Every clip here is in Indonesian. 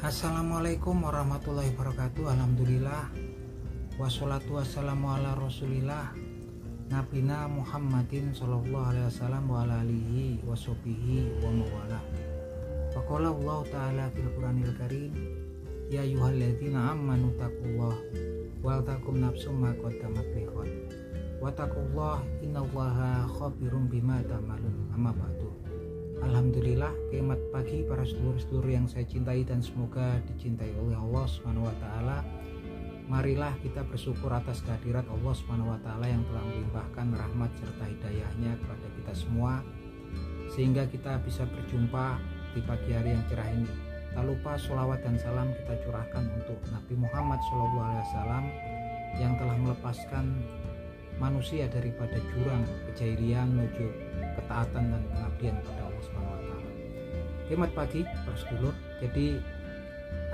Assalamualaikum warahmatullahi wabarakatuh. Alhamdulillah, wassalatu wassalamu ala rasulillah nabina Muhammadin sallallahu alaihi wasallam wa ala alihi wa sahbihi wa mawala. Faqala Allah ta'ala fil Qur'anil Karim, ya ayyuhalladzina amanu taqullaha wal takum nafsum ma qaddamat lighad wa taqullaha innallaha khabirum bima ta'malun. Amma ba'du. Alhamdulillah, selamat pagi para sedulur-sedulur yang saya cintai dan semoga dicintai oleh Allah Subhanahu wa taala. Marilah kita bersyukur atas kehadirat Allah Subhanahu wa taala yang telah melimpahkan rahmat serta hidayahnya kepada kita semua sehingga kita bisa berjumpa di pagi hari yang cerah ini. Tak lupa sholawat dan salam kita curahkan untuk Nabi Muhammad SAW yang telah melepaskan manusia daripada jurang kejahilian menuju ketaatan dan pengabdian pada Allah Subhanahu wa taala. Selamat pagi para sedulur. Jadi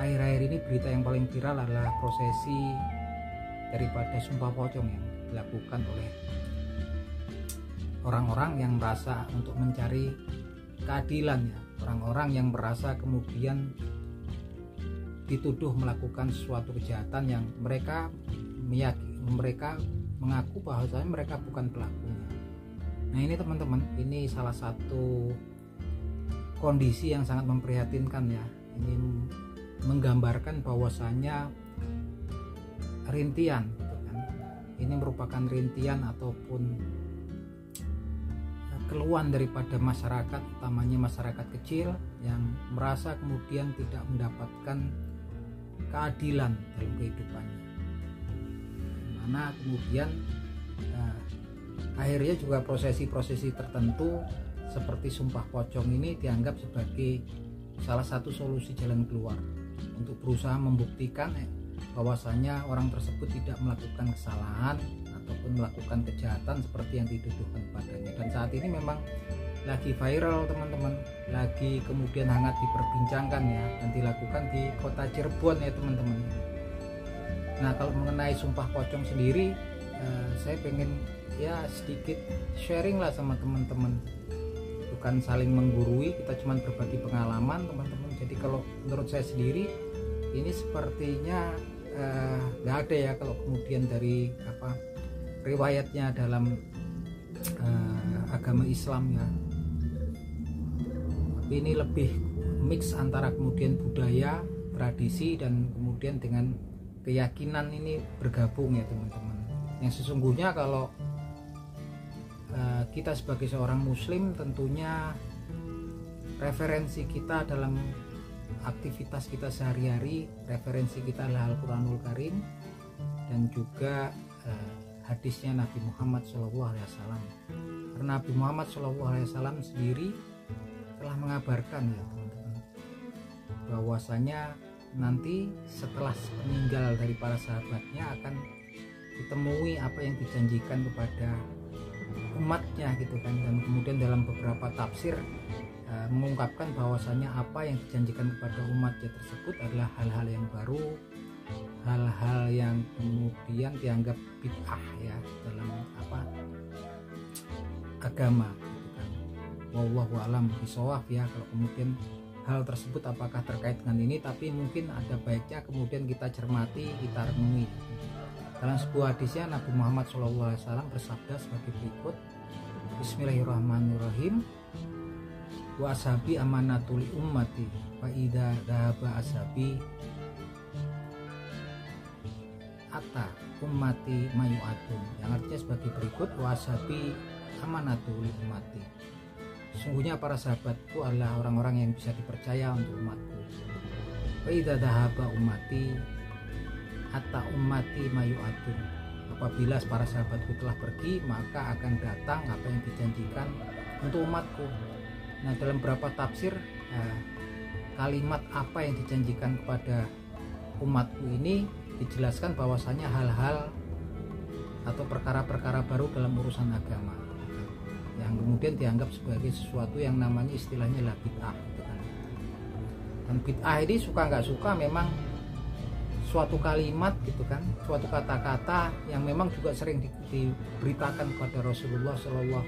akhir-akhir ini berita yang paling viral adalah prosesi daripada sumpah pocong yang dilakukan oleh orang-orang yang merasa untuk mencari keadilan, ya. Orang-orang yang merasa kemudian dituduh melakukan suatu kejahatan yang mereka mengaku bahwasanya mereka bukan pelakunya. Nah ini teman-teman, ini salah satu kondisi yang sangat memprihatinkan, ya. Ini menggambarkan bahwasanya rintian, gitu kan. Ini merupakan rintian ataupun keluhan daripada masyarakat, utamanya masyarakat kecil yang merasa kemudian tidak mendapatkan keadilan dalam kehidupannya. Mana kemudian akhirnya juga prosesi-prosesi tertentu seperti sumpah pocong ini dianggap sebagai salah satu solusi jalan keluar untuk berusaha membuktikan bahwasanya orang tersebut tidak melakukan kesalahan ataupun melakukan kejahatan seperti yang dituduhkan padanya. Dan saat ini memang lagi viral teman-teman, lagi kemudian hangat diperbincangkan, ya, dan dilakukan di kota Cirebon, ya teman-teman. Nah kalau mengenai sumpah pocong sendiri, saya pengen ya sedikit sharing lah sama teman-teman, bukan saling menggurui, kita cuma berbagi pengalaman teman-teman. Jadi kalau menurut saya sendiri ini sepertinya nggak ada, ya, kalau kemudian dari riwayatnya dalam agama Islam, ya. Tapi ini lebih mix antara kemudian budaya, tradisi, dan kemudian dengan keyakinan ini bergabung, ya teman-teman. Yang sesungguhnya kalau kita sebagai seorang muslim tentunya referensi kita dalam aktivitas kita sehari-hari, referensi kita adalah Al-Quranul Karim dan juga hadisnya Nabi Muhammad SAW. Karena Nabi Muhammad SAW sendiri telah mengabarkan, ya teman-teman, bahwasanya nanti setelah meninggal dari para sahabatnya akan ditemui apa yang dijanjikan kepada umatnya, gitu kan. Dan kemudian dalam beberapa tafsir mengungkapkan bahwasanya apa yang dijanjikan kepada umatnya tersebut adalah hal-hal yang baru, hal-hal yang kemudian dianggap bid'ah, ya, dalam agama, gitu kan. Wallahu a'lam bishawab, ya, kalau kemudian hal tersebut apakah terkait dengan ini, tapi mungkin ada baiknya kemudian kita cermati, kita renungi. Dalam sebuah hadisnya Nabi Muhammad SAW bersabda sebagai berikut, Bismillahirrahmanirrahim, wa ashabi amanatul ummati wa idza dhahaba ashabi ata ummati mayu'atun, yang artinya sebagai berikut, wa ashabi amanatul ummati, sungguhnya para sahabatku adalah orang-orang yang bisa dipercaya untuk umatku. Wa idza dhahaba ummati hatta ummati mayu'atun, apabila para sahabatku telah pergi maka akan datang apa yang dijanjikan untuk umatku. Nah dalam beberapa tafsir kalimat apa yang dijanjikan kepada umatku ini dijelaskan bahwasanya hal-hal atau perkara-perkara baru dalam urusan agama yang kemudian dianggap sebagai sesuatu yang namanya istilahnya lah bid'ah, gitu kan. Dan bid'ah ini suka nggak suka memang suatu kalimat, gitu kan, suatu kata-kata yang memang juga sering diberitakan kepada Rasulullah Sallallahu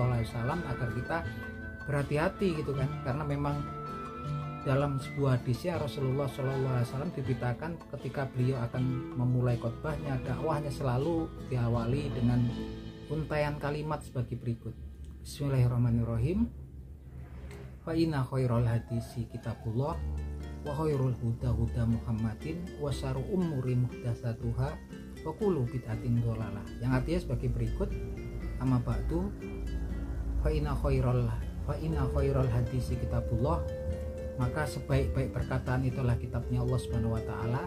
Alaihi Wasallam agar kita berhati-hati, gitu kan, karena memang dalam sebuah hadisnya Rasulullah SAW diberitakan ketika beliau akan memulai khotbahnya, dakwahnya selalu diawali dengan untaian kalimat sebagai berikut. Bismillahirrahmanirrahim. Fa inna khairal hadisi kitabullah wa khairul huda huda Muhammadin wa syarrul umuri muhdatsatuha wa kullu bid'atin dhalalah. Yang artinya sebagai berikut. Amma ba'du fa inna khairal hadisi kitabullah, maka sebaik-baik perkataan itulah kitabnya Allah Subhanahu wa taala.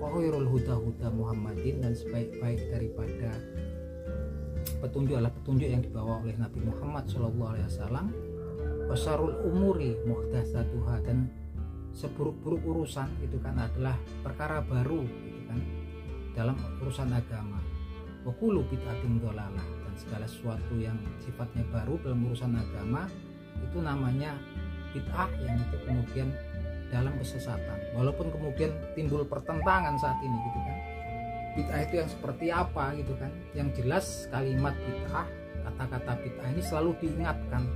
Wa khairul huda huda Muhammadin, dan sebaik-baik daripada petunjuk adalah petunjuk yang dibawa oleh Nabi Muhammad sallallahu alaihi wasallam. Wa syarrul umuri muhdatsatuha, dan seburuk-buruk urusan itu kan adalah perkara baru gitu kan dalam urusan agama. Wa kullu bid'atin dhalalah, dan segala sesuatu yang sifatnya baru dalam urusan agama itu namanya bid'ah, yang itu kemudian dalam kesesatan. Walaupun kemudian timbul pertentangan saat ini gitu kan, bid'ah itu yang seperti apa gitu kan. Yang jelas kalimat bid'ah, kata-kata bid'ah ini selalu diingatkan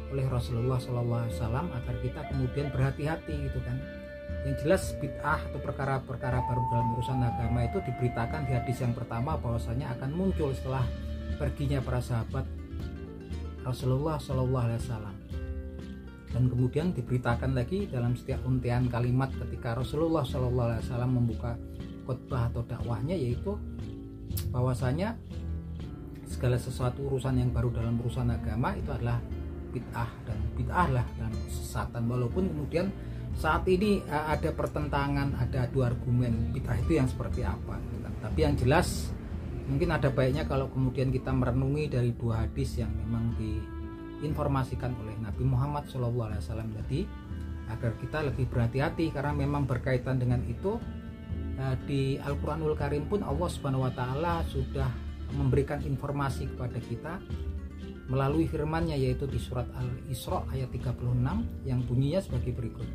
oleh Rasulullah SAW agar kita kemudian berhati-hati gitu kan. Yang jelas bid'ah atau perkara-perkara baru dalam urusan agama itu diberitakan di hadis yang pertama bahwasanya akan muncul setelah perginya para sahabat Rasulullah SAW. Dan kemudian diberitakan lagi dalam setiap untaian kalimat ketika Rasulullah SAW membuka khotbah atau dakwahnya, yaitu bahwasanya segala sesuatu urusan yang baru dalam urusan agama itu adalah bid'ah, dan bid'ah lah dalam kesesatan. Walaupun kemudian saat ini ada pertentangan, ada adu argumen bid'ah itu yang seperti apa gitu kan. Tapi yang jelas mungkin ada baiknya kalau kemudian kita merenungi dari dua hadis yang memang diinformasikan oleh Nabi Muhammad SAW tadi, agar kita lebih berhati-hati, karena memang berkaitan dengan itu. Di Al-Quranul Karim pun Allah Subhanahu wa Ta'ala sudah memberikan informasi kepada kita melalui firman-Nya, yaitu di surat Al-Isra ayat 36 yang bunyinya sebagai berikut.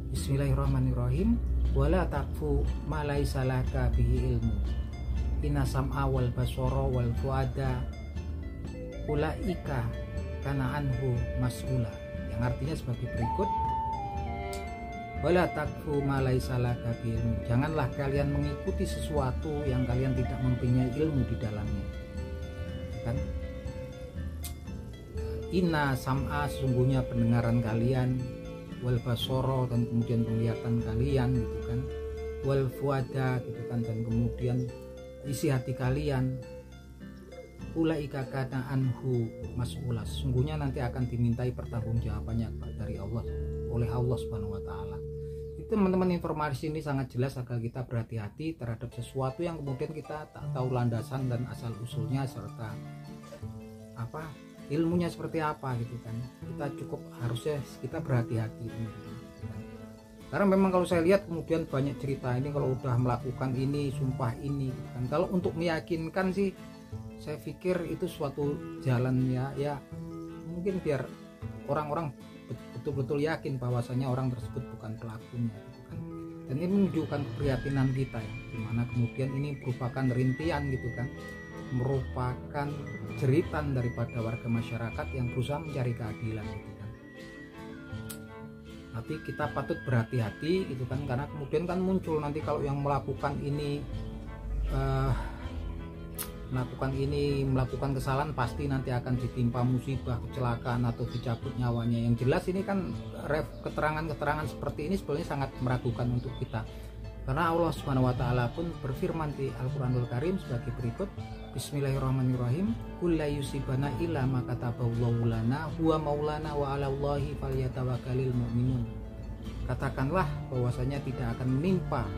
Bismillahirrahmanirrahim. Wala taqfu ma laisa laka bihi ilmu. Inna sam'a wal basara wal fuada ulaika kana anhu mas'ula. Yang artinya sebagai berikut. Wala taqfu ma laisa laka bihi ilmu. Janganlah kalian mengikuti sesuatu yang kalian tidak mempunyai ilmu di dalamnya. Kan? Inna sam'a, sesungguhnya pendengaran kalian, wal basara, dan kemudian penglihatan kalian gitu kan, wal fuada gitu kan, dan kemudian isi hati kalian, ulaika kana anhu mas'ula, sesungguhnya nanti akan dimintai pertanggungjawabannya dari Allah, oleh Allah Subhanahu wa Ta'ala. Itu teman-teman, informasi ini sangat jelas agar kita berhati-hati terhadap sesuatu yang kemudian kita tak tahu landasan dan asal usulnya serta ilmunya seperti apa gitu kan. Kita cukup harusnya kita berhati-hati gitu. Karena memang kalau saya lihat kemudian banyak cerita ini kalau udah melakukan ini, sumpah ini gitu kan. Kalau untuk meyakinkan sih saya pikir itu suatu jalannya ya mungkin biar orang-orang betul-betul yakin bahwasanya orang tersebut bukan pelakunya gitu kan. Dan ini menunjukkan keprihatinan kita ya, dimana kemudian ini merupakan rintian gitu kan, merupakan jeritan daripada warga masyarakat yang berusaha mencari keadilan gitu kan. Tapi kita patut berhati-hati gitu kan, karena kemudian kan muncul nanti kalau yang melakukan melakukan kesalahan pasti nanti akan ditimpa musibah, kecelakaan atau dicabut nyawanya. Yang jelas ini kan keterangan-keterangan seperti ini sebenarnya sangat meragukan untuk kita, karena Allah Subhanahu wa Ta'ala pun berfirman di Al-Quranul Karim sebagai berikut. Bismillahirrahmanirrahim. Qul la yusibana illa ma kataballahu lana huwa maulana wa 'alallahi falyatawakkalul mu'minun. Katakanlah bahwasanya tidak akan menimpa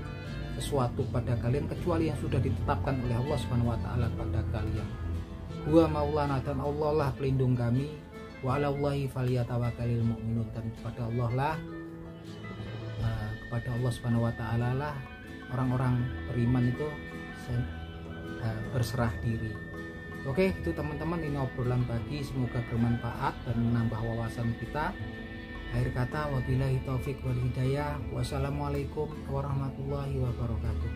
sesuatu pada kalian kecuali yang sudah ditetapkan oleh Allah Subhanahu wa Ta'ala pada kalian. Huwa maulana, dan Allah lah pelindung kami, wa 'alallahi falyatawakkalul mu'minun, dan kepada Allah Subhanahu wa Ta'ala lah orang-orang beriman itu berserah diri. Oke, itu teman-teman, ini obrolan pagi, semoga bermanfaat dan menambah wawasan kita. Akhir kata, wabillahi taufik wal hidayah. Wassalamualaikum warahmatullahi wabarakatuh.